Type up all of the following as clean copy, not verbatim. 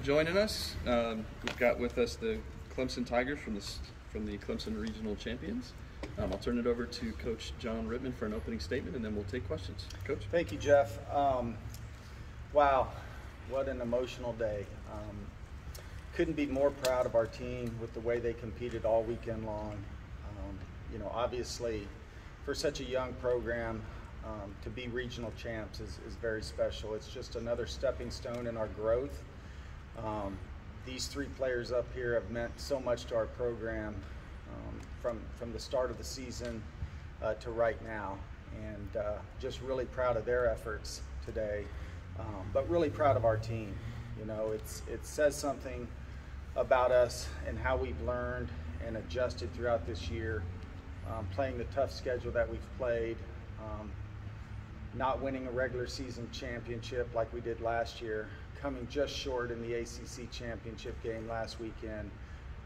Joining us, we've got with us the Clemson Tigers from the Clemson Regional Champions. I'll turn it over to Coach John Rittman for an opening statement, and then we'll take questions. Coach. Thank you, Jeff. Wow, what an emotional day. Couldn't be more proud of our team with the way they competed all weekend long. Obviously, for such a young program, to be regional champs is very special. It's just another stepping stone in our growth. These three players up here have meant so much to our program from the start of the season to right now, and just really proud of their efforts today, but really proud of our team. It says something about us and how we've learned and adjusted throughout this year, playing the tough schedule that we've played, not winning a regular season championship like we did last year, coming just short in the ACC championship game last weekend,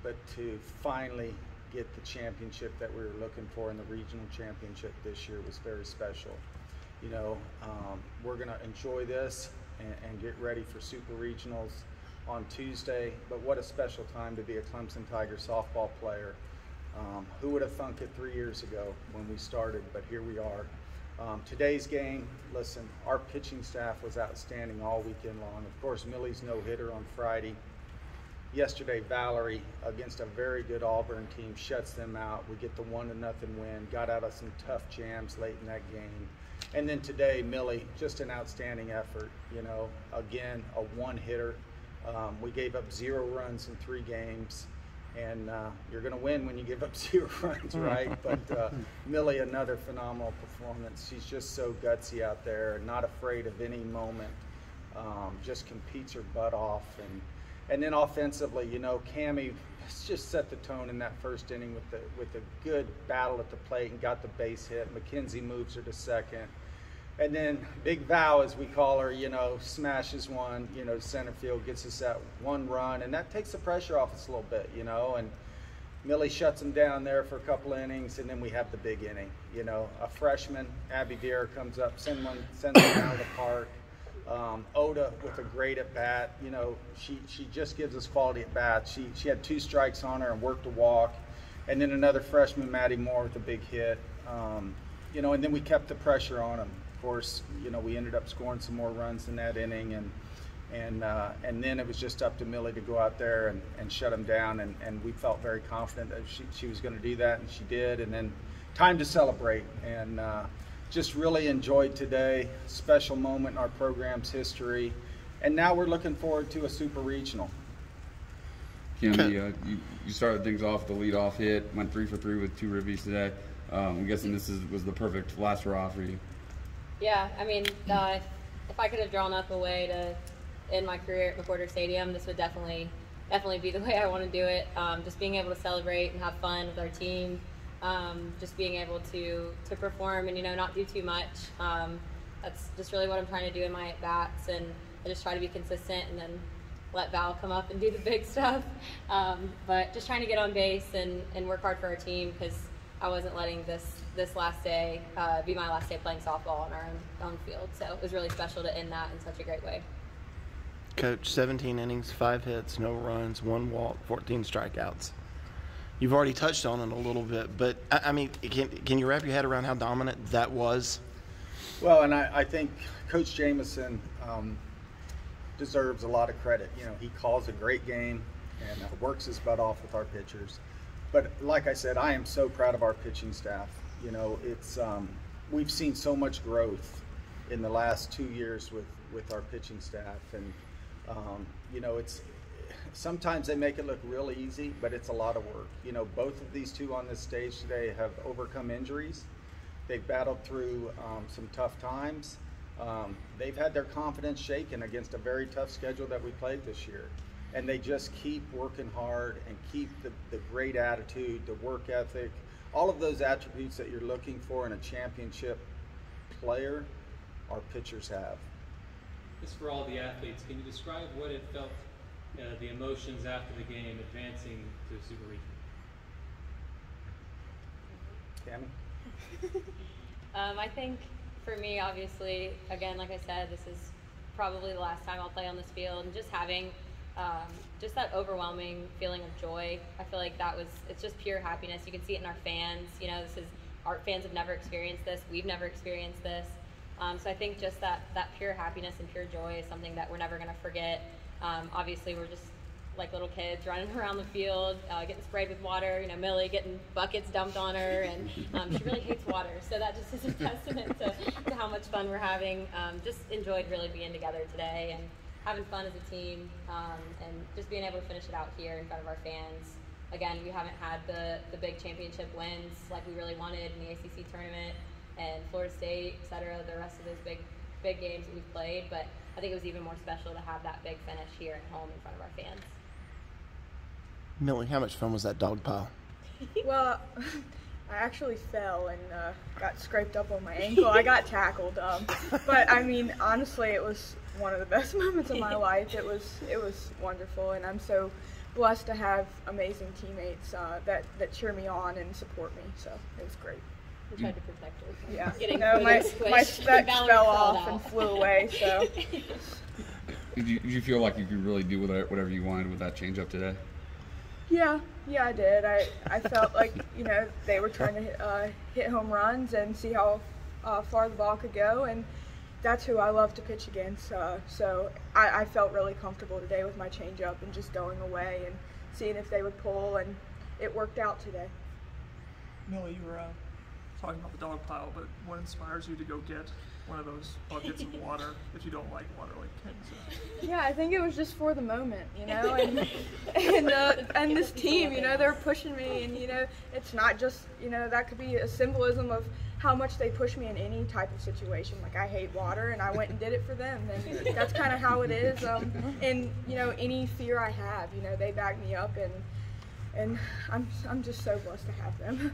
but to finally get the championship that we were looking for in the regional championship this year was very special. We're going to enjoy this and get ready for Super Regionals on Tuesday, but what a special time to be a Clemson Tiger softball player. Who would have thunk it 3 years ago when we started, but here we are. Today's game, listen, our pitching staff was outstanding all weekend long. Of course, Millie's no-hitter on Friday. Yesterday, Valerie, against a very good Auburn team, shuts them out. We get the 1-0 win, got out of some tough jams late in that game. And then today, Millie, just an outstanding effort. Again, a one-hitter. We gave up 0 runs in 3 games. And you're going to win when you give up 0 runs, right? But Millie, another phenomenal performance. She's just so gutsy out there, not afraid of any moment, just competes her butt off. And then offensively, Cammie just set the tone in that first inning with a good battle at the plate and got the base hit. McKenzie moves her to second. And then Big Val, as we call her, smashes one, center field, gets us that 1 run, and that takes the pressure off us a little bit, and Millie shuts them down there for a couple of innings, and then we have the big inning. A freshman, Abby Deere, comes up, sends one down to the park. Oda with a great at bat, she just gives us quality at bats. She had 2 strikes on her and worked a walk, and then another freshman, Maddie Moore, with a big hit. And then we kept the pressure on them. Of course, we ended up scoring some more runs in that inning, and then it was just up to Millie to go out there and shut them down, and we felt very confident that she was going to do that, and she did. And then time to celebrate, and just really enjoyed today. Special moment in our program's history, and now we're looking forward to a Super Regional. Cammie, you started things off with the leadoff hit, went 3 for 3 with 2 ribbies today. I'm guessing this was the perfect last hurrah for you. Yeah, I mean, if I could have drawn up a way to end my career at McWhorter Stadium, this would definitely be the way I want to do it. Just being able to celebrate and have fun with our team, just being able to perform and not do too much. That's just really what I'm trying to do in my at-bats, and I just try to be consistent and then let Val come up and do the big stuff. But just trying to get on base and work hard for our team, because I wasn't letting this last day be my last day playing softball on our own field. So it was really special to end that in such a great way. Coach, 17 innings, 5 hits, no runs, 1 walk, 14 strikeouts. You've already touched on it a little bit, but I mean, can you wrap your head around how dominant that was? Well, and I think Coach Jameson deserves a lot of credit. He calls a great game and works his butt off with our pitchers. But like I said, I am so proud of our pitching staff. We've seen so much growth in the last 2 years with our pitching staff, and it's sometimes they make it look real easy, but it's a lot of work. Both of these two on this stage today have overcome injuries. They've battled through some tough times. They've had their confidence shaken against a very tough schedule that we played this year. And they just keep working hard and keep the great attitude, the work ethic, all of those attributes that you're looking for in a championship player, our pitchers have. Just for all the athletes, can you describe what it felt, the emotions after the game, advancing to Super Regional? Cammie? I think for me, obviously, again, like I said, this is probably the last time I'll play on this field, and just having just that overwhelming feeling of joy. I feel like it's just pure happiness. You can see it in our fans. You know, our fans have never experienced this. We've never experienced this. So I think just that pure happiness and pure joy is something that we're never going to forget. Obviously, we're just like little kids running around the field, getting sprayed with water. You know, Millie getting buckets dumped on her, and she really hates water. So that just is a testament to how much fun we're having. Just enjoyed really being together today and having fun as a team, and just being able to finish it out here in front of our fans. Again, we haven't had the big championship wins like we really wanted in the ACC tournament and Florida State, et cetera, the rest of those big games that we've played. But I think it was even more special to have that big finish here at home in front of our fans. Millie, how much fun was that dog pile? Well, I actually fell and got scraped up on my ankle. I got tackled. But I mean, honestly, it was one of the best moments of my life. It was wonderful, and I'm so blessed to have amazing teammates that cheer me on and support me. So it was great. We tried to protect her. Yeah. Getting my squished. specs Valerie fell crawled off out. and flew away. So. Did you feel like you could really do whatever you wanted with that changeup today? Yeah, I did. I felt like, you know, they were trying to hit home runs and see how far the ball could go, and that's who I love to pitch against. So I felt really comfortable today with my changeup and just going away and seeing if they would pull, and it worked out today. Millie, you were talking about the dog pile, but what inspires you to go get one of those buckets of water if you don't like water like Ken said? Yeah, I think it was just for the moment, you know, and this team, you know, they're pushing me, and you know, it's not just, you know, that could be a symbolism of how much they push me in any type of situation. Like, I hate water, and I went and did it for them, and that's kind of how it is. And you know, any fear I have, you know, they back me up, and I'm just so blessed to have them.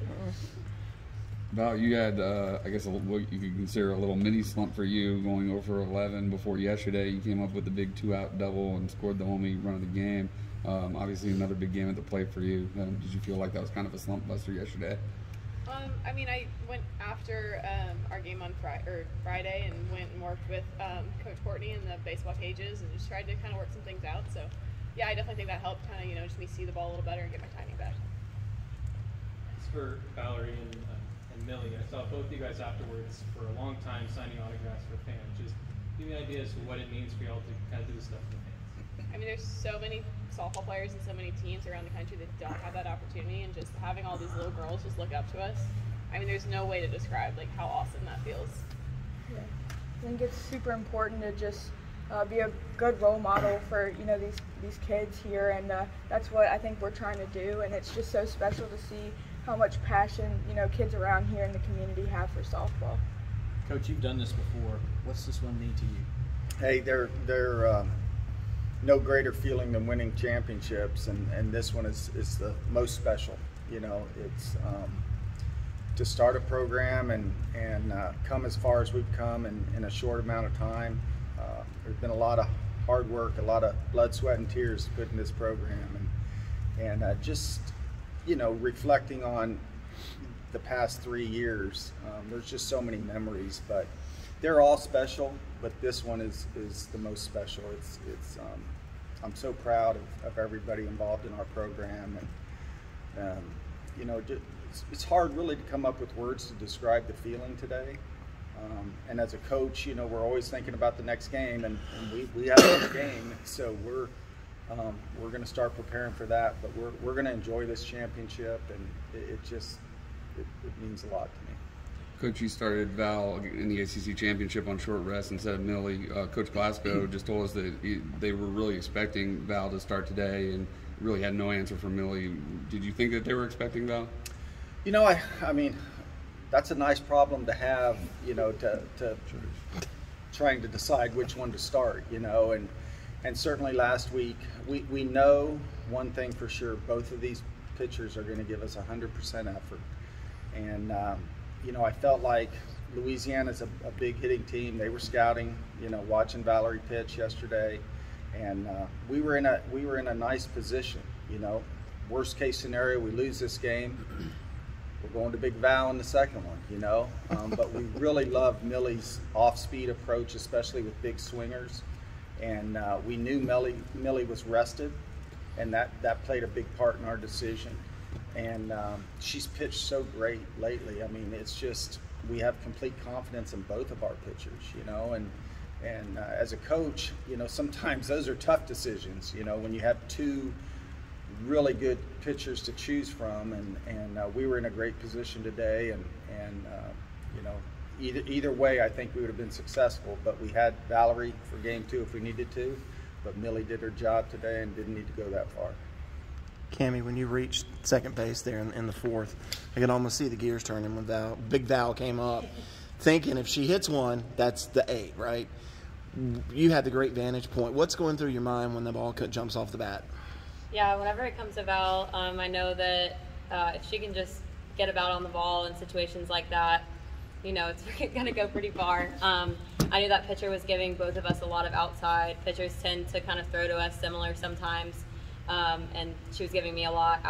Val, you had, I guess, what you could consider a little mini slump for you, going over 11 before yesterday. You came up with a big 2-out double and scored the only run of the game. Obviously, another big game at the plate for you. Did you feel like that was kind of a slump buster yesterday? I mean, I went after our game on Friday and went and worked with Coach Courtney in the baseball cages and just tried to kind of work some things out. So, yeah, I definitely think that helped kind of, you know, just me see the ball a little better and get my timing back. It's for Valerie and Millie. I saw both of you guys afterwards for a long time signing autographs for fans. Just give me an idea as to what it means for y'all to kind of do this stuff for the fans. I mean, there's so many softball players and so many teams around the country that don't have that opportunity, and just having all these little girls just look up to us. I mean, there's no way to describe like how awesome that feels. Yeah. I think it's super important to just be a good role model for, you know, these kids here, and that's what I think we're trying to do. And it's just so special to see how much passion, you know, kids around here in the community have for softball. Coach, you've done this before. What's this one mean to you? Hey, they're no greater feeling than winning championships, and this one is the most special. You know, it's to start a program and come as far as we've come in a short amount of time. There's been a lot of hard work, a lot of blood, sweat, and tears put in this program, and just, you know, reflecting on the past 3 years, there's just so many memories, but they're all special, but this one is the most special. I'm so proud of everybody involved in our program, and you know, it's hard really to come up with words to describe the feeling today. And as a coach, you know, we're always thinking about the next game, and we have another game, so we're going to start preparing for that. But we're going to enjoy this championship, and it means a lot to me. Coach, you started Val in the ACC championship on short rest instead of Millie. Coach Glasgow just told us that they were really expecting Val to start today and really had no answer from Millie. Did you think that they were expecting Val? You know, I mean, that's a nice problem to have, you know, to trying to decide which one to start, you know, and certainly last week, we know one thing for sure: both of these pitchers are going to give us 100% effort. And you know, I felt like Louisiana's a big hitting team. They were scouting, you know, watching Valerie pitch yesterday, and we were in a nice position. You know, worst case scenario, we lose this game, we're going to Big Val in the second one. You know, but we really love Millie's off-speed approach, especially with big swingers. And we knew Millie was rested, and that played a big part in our decision. And she's pitched so great lately. I mean, it's just, we have complete confidence in both of our pitchers, you know, and as a coach, you know, sometimes those are tough decisions, you know, when you have two really good pitchers to choose from, and we were in a great position today, and you know, either way, I think we would have been successful, but we had Valerie for game 2 if we needed to, but Millie did her job today and didn't need to go that far. Cammie, when you reached second base there in the 4th, I could almost see the gears turning when Big Val came up, thinking if she hits one, that's the 8, right? You had the great vantage point. What's going through your mind when the ball jumps off the bat? Yeah, whenever it comes to Val, I know that if she can just get about on the ball in situations like that, you know, it's going to go pretty far. I knew that pitcher was giving both of us a lot of outside. Pitchers tend to kind of throw to us similar sometimes, and she was giving me a lot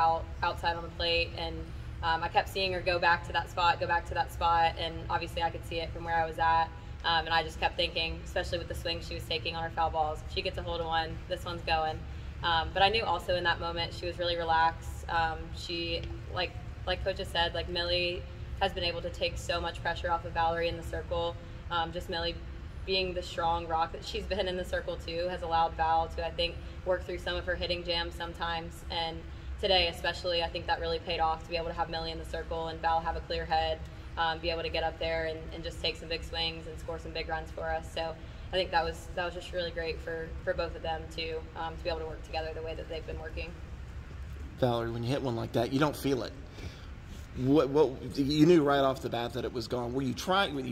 outside on the plate, and I kept seeing her go back to that spot, and obviously I could see it from where I was at, and I just kept thinking, especially with the swing she was taking on her foul balls, if she gets a hold of one, this one's going. But I knew also in that moment she was really relaxed. She, like Coach just said, like Millie has been able to take so much pressure off of Valerie in the circle. Just Millie being the strong rock that she's been in the circle too has allowed Val to, I think, work through some of her hitting jams sometimes. And today especially, I think that really paid off to be able to have Millie in the circle and Val have a clear head, be able to get up there and just take some big swings and score some big runs for us. So I think that was just really great for both of them to be able to work together the way that they've been working. Valerie, when you hit one like that, you don't feel it. What you knew right off the bat that it was gone. Were you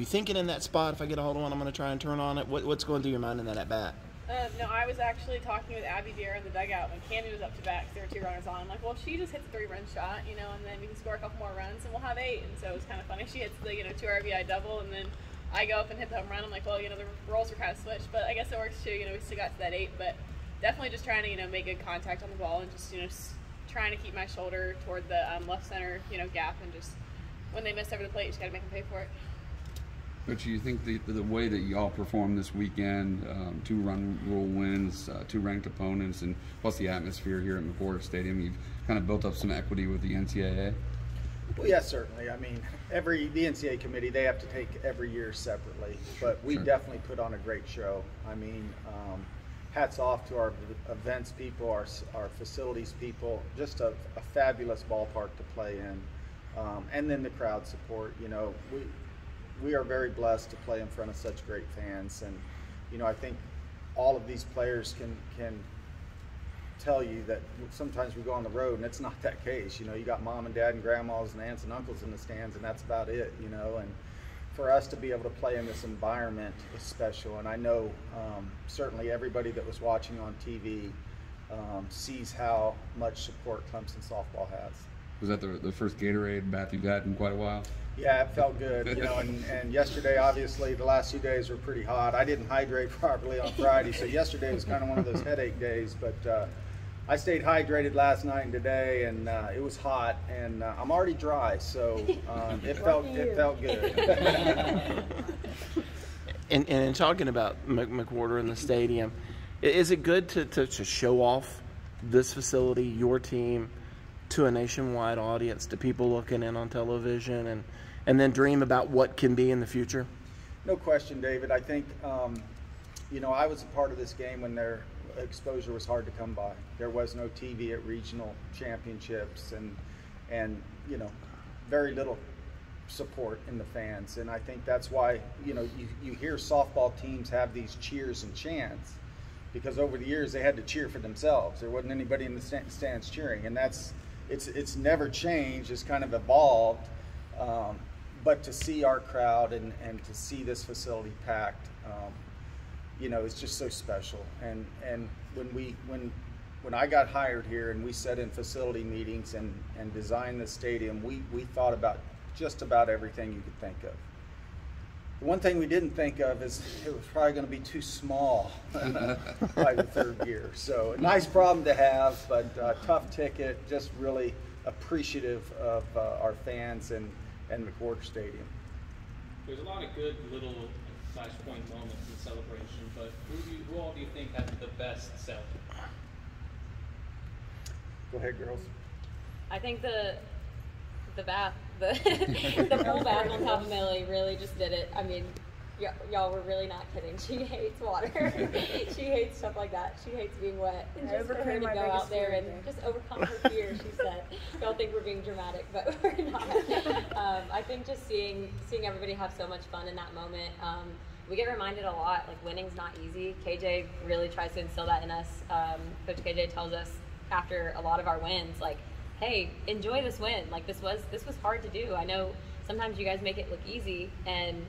thinking in that spot, if I get a hold of one, I'm going to try and turn on it? What's going through your mind in that at bat? No, I was actually talking with Abby Deere in the dugout when Cammie was up to bat because there were 2 runners on. I'm like, well, if she just hits a 3-run shot, you know, and then we can score a couple more runs and we'll have 8. And so it was kind of funny. She hits the 2 RBI double, and then I go up and hit the home run. I'm like, well, you know, the roles are kind of switched, but I guess it works too. You know, we still got to that 8, but definitely just trying to, you know, make good contact on the ball and just, you know, trying to keep my shoulder toward the left center, you know, gap, and just when they miss over the plate, you just got to make them pay for it. But you think the way that y'all performed this weekend, 2-run rule wins, 2 ranked opponents, and plus the atmosphere here at McWhorter Stadium, you've kind of built up some equity with the NCAA? Well, yes, certainly. I mean, the NCAA committee, they have to take every year separately, but we definitely put on a great show. I mean, hats off to our events people, our facilities people, just a fabulous ballpark to play in. And then the crowd support, you know, we are very blessed to play in front of such great fans. And, you know, I think all of these players can tell you that sometimes we go on the road and it's not that case. You know, you got mom and dad and grandmas and aunts and uncles in the stands, and that's about it, you know. And for us to be able to play in this environment is special. And I know certainly everybody that was watching on TV sees how much support Clemson softball has. Was that the first Gatorade bath you've had in quite a while? Yeah, it felt good, you know, and yesterday, obviously, the last 2 days were pretty hot. I didn't hydrate properly on Friday, so yesterday was kind of one of those headache days, but I stayed hydrated last night and today, and it was hot, and I'm already dry, so it felt good. And in talking about McWhorter and the stadium, is it good to show off this facility, your team, to a nationwide audience, to people looking in on television, and then dream about what can be in the future? No question, David. I think, you know, I was a part of this game when their exposure was hard to come by. There was no TV at regional championships, and you know, very little support in the fans. And I think that's why, you know, you hear softball teams have these cheers and chants, because over the years they had to cheer for themselves. There wasn't anybody in the stands cheering, and it's never changed. It's kind of evolved. But to see our crowd and to see this facility packed, you know, it's just so special. And when I got hired here and we sat in facility meetings and designed this stadium, we thought about just about everything you could think of. The one thing we didn't think of is it was probably going to be too small by the 3rd year. So a nice problem to have, but tough ticket. Just really appreciative of our fans and McWhorter Stadium. There's a lot of good little flashpoint moments in celebration, but who all do you think had the best cel? Go ahead, girls. I think the bath, the pool bath on top of Millie really just did it. I mean, y'all were really not kidding. She hates water. She hates stuff like that. She hates being wet. And just for her to go out there and just overcome her fear, she said. Y'all think we're being dramatic, but we're not. I think just seeing everybody have so much fun in that moment. We get reminded a lot, like winning's not easy. KJ really tries to instill that in us. Coach KJ tells us after a lot of our wins, like, hey, enjoy this win. Like this was hard to do. I know sometimes you guys make it look easy, and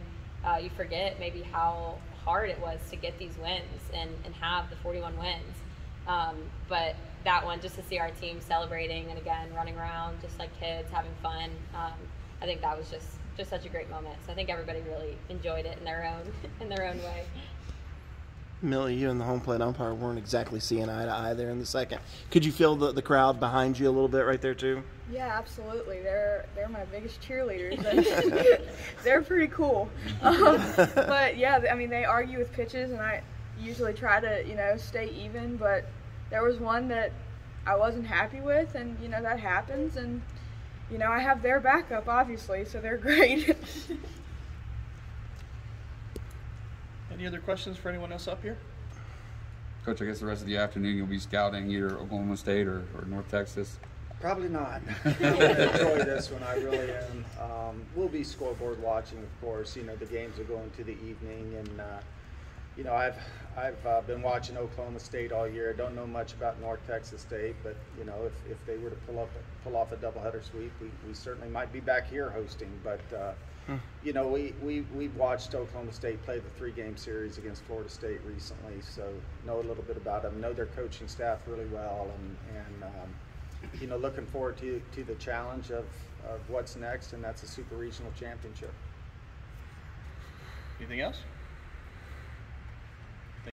you forget maybe how hard it was to get these wins and have the 41 wins. But that one, just to see our team celebrating and again running around just like kids, having fun, I think that was just such a great moment. So I think everybody really enjoyed it in their own way. Millie, you and the home plate umpire weren't exactly seeing eye to eye there in the second. Could you feel the crowd behind you a little bit right there too? Yeah, absolutely. They're my biggest cheerleaders. They're pretty cool. But yeah, I mean, they argue with pitches, and I usually try to stay even. But there was one that I wasn't happy with, and that happens. And I have their backup, obviously, so they're great. Any other questions for anyone else up here? Coach, I guess the rest of the afternoon you'll be scouting either Oklahoma State or North Texas. Probably not. I'm going to enjoy this one. I really am. We'll be scoreboard watching, of course. The games are going to the evening, and I've been watching Oklahoma State all year. I don't know much about North Texas State, but if they were to pull off a doubleheader sweep, we certainly might be back here hosting. But we've watched Oklahoma State play the 3-game series against Florida State recently, so know a little bit about them. Know their coaching staff really well, and looking forward to the challenge of what's next, and that's a super regional championship. Anything else?